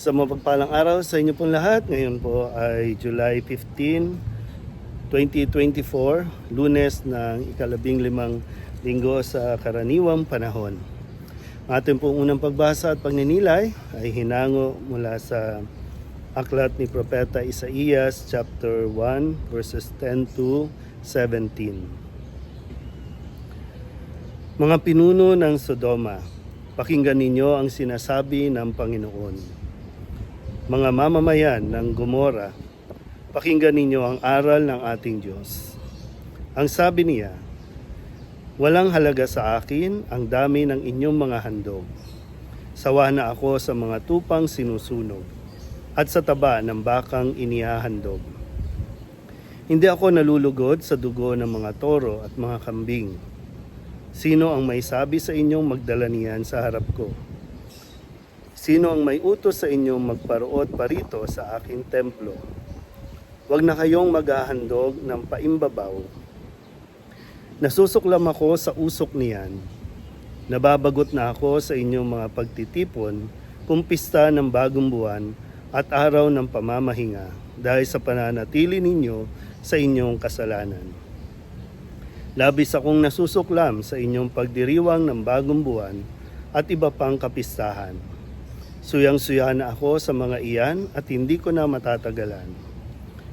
Sa mapagpalang araw sa inyo pong lahat. Ngayon po ay July 15, 2024, Lunes ng ika-15 linggo sa karaniwang panahon. Ating pong unang pagbasa at pagninilay ay hinango mula sa aklat ni Propeta Isaías chapter 1 verses 10 to 17. Mga pinuno ng Sodoma, pakinggan ninyo ang sinasabi ng Panginoon. Mga mamamayan ng Gomora, pakinggan ninyo ang aral ng ating Diyos. Ang sabi niya, walang halaga sa akin ang dami ng inyong mga handog. Sawa na ako sa mga tupang sinusunog at sa taba ng bakang inihahandog. Hindi ako nalulugod sa dugo ng mga toro at mga kambing. Sino ang may sabi sa inyong magdala niyan sa harap ko? Sino ang may utos sa inyong magparuot parito sa aking templo? Huwag na kayong maghahandog ng paimbabaw. Nasusuklam ako sa usok niyan. Nababagot na ako sa inyong mga pagtitipon, kumpista ng bagong buwan at araw ng pamamahinga dahil sa pananatili ninyo sa inyong kasalanan. Labis akong nasusuklam sa inyong pagdiriwang ng bagong buwan at iba pang kapistahan. Suyang-suya na ako sa mga iyan at hindi ko na matatagalan.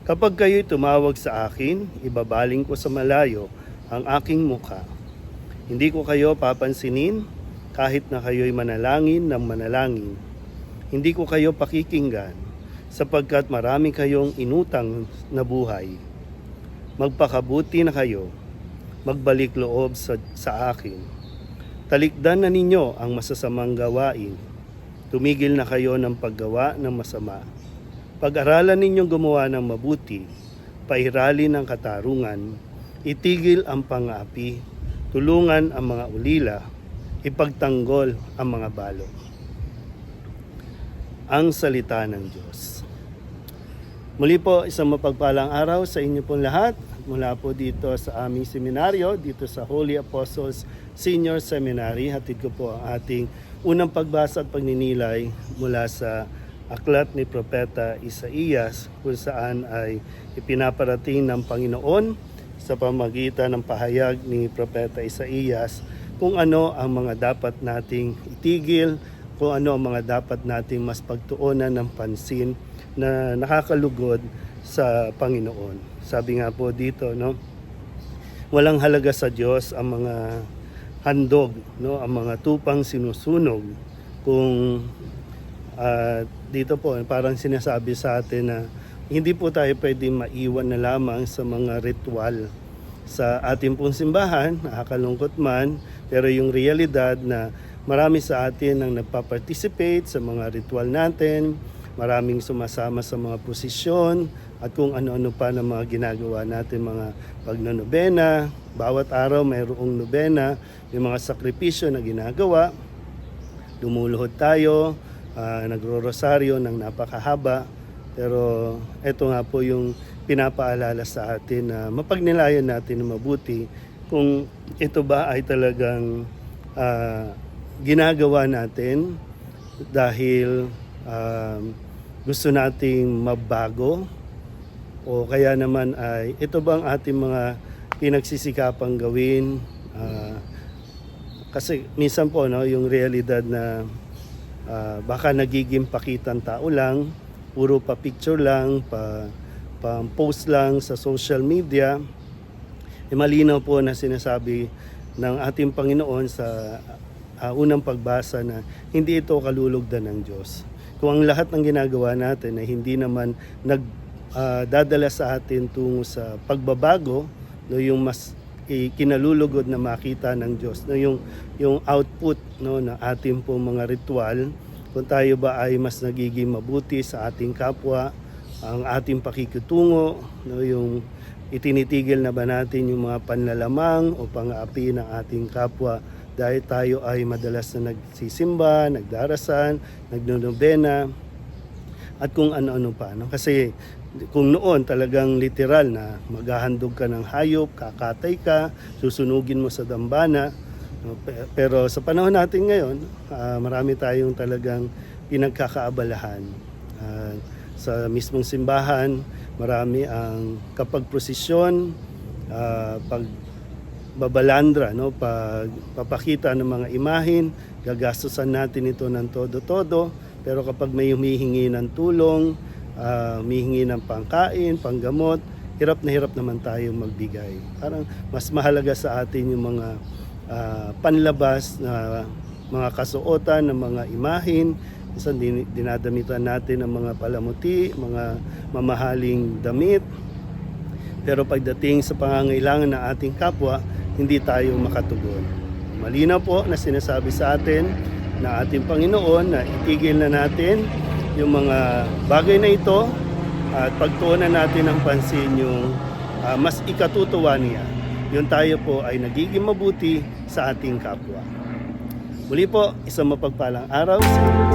Kapag kayo'y tumawag sa akin, ibabaling ko sa malayo ang aking mukha. Hindi ko kayo papansinin kahit na kayo'y manalangin ng manalangin. Hindi ko kayo pakikinggan sapagkat marami kayong inutang na buhay. Magpakabuti na kayo, magbalik loob sa akin. Talikdan na ninyo ang masasamang gawain. Tumigil na kayo ng paggawa ng masama. Pag-aralan ninyong gumawa ng mabuti, pairali ng katarungan, itigil ang pang-aapi, tulungan ang mga ulila, ipagtanggol ang mga balo. Ang salita ng Diyos. Muli po, isang mapagpalang araw sa inyo pong lahat. Mula po dito sa aming seminaryo, dito sa Holy Apostles Senior Seminary. Hatid ko po ang ating unang pagbasa at pagninilay mula sa aklat ni Propeta Isaías, kung saan ay ipinaparating ng Panginoon sa pamagitan ng pahayag ni Propeta Isaías kung ano ang mga dapat nating itigil, kung ano ang mga dapat nating mas pagtuunan ng pansin na nakakalugod sa Panginoon. Sabi nga po dito, no, walang halaga sa Diyos ang mga handog, no, ang mga tupang sinusunog. Kung dito po parang sinasabi sa atin na hindi po tayo pwedeng maiwan na lamang sa mga ritual sa ating pong simbahan, nakakalungkot man, pero yung realidad na marami sa atin ang nagpa-participate sa mga ritual natin, maraming sumasama sa mga posisyon at kung ano-ano pa ng mga ginagawa natin, mga pagnonobena, bawat araw mayroong nobena, yung mga sakripisyo na ginagawa, lumuluhod tayo, nagro-rosaryo ng napakahaba, pero ito nga po yung pinapaalala sa atin na mapagnilayan natin na mabuti kung ito ba ay talagang ginagawa natin dahil gusto nating mabago o kaya naman ay ito bang ating mga pinagsisikapang gawin. Kasi minsan po, no, yung realidad na baka nagiging pakitang tao lang, puro pa picture lang, pa post lang sa social media. Malinaw po na sinasabi ng ating Panginoon sa unang pagbasa na hindi ito kalulugdan ng Diyos. Kung ang lahat ng ginagawa natin ay hindi naman dadala sa atin tungo sa pagbabago, no, yung mas kinalulugod na makita ng Diyos, no, yung output, no, ng ating pong mga ritual, kung tayo ba ay mas nagiging mabuti sa ating kapwa, ang ating pakikitungo, no, yung itinitigil na ba natin yung mga panlalamang o pang-aapi ng ating kapwa dahil tayo ay madalas na nagsisimba, nagdarasan, nagnonobena, at kung ano-ano pa. No? Kasi kung noon talagang literal na maghahandog ka ng hayop, kakatay ka, susunugin mo sa dambana. No? Pero sa panahon natin ngayon, marami tayong talagang pinagkakaabalahan. Sa mismong simbahan, marami ang kapag prosesyon, pagbabalandra, no? Pagpapakita ng mga imahin, gagastusan natin ito ng todo-todo. Pero kapag may humihingi ng tulong, humihingi ng pangkain, panggamot, hirap na hirap naman tayong magbigay. Parang mas mahalaga sa atin yung mga panlabas na mga kasuotan ng mga imahin. Minsan dinadamitan natin ng mga palamuti, mga mamahaling damit. Pero pagdating sa pangangailangan ng ating kapwa, hindi tayo makatugon. Malinaw po na sinasabi sa atin ng ating Panginoon na itigil na natin yung mga bagay na ito at pagtuunan natin ng pansin yung mas ikatutuwa niya. Yun tayo po ay nagiging mabuti sa ating kapwa. Muli po, isang mapagpalang araw sa inyo.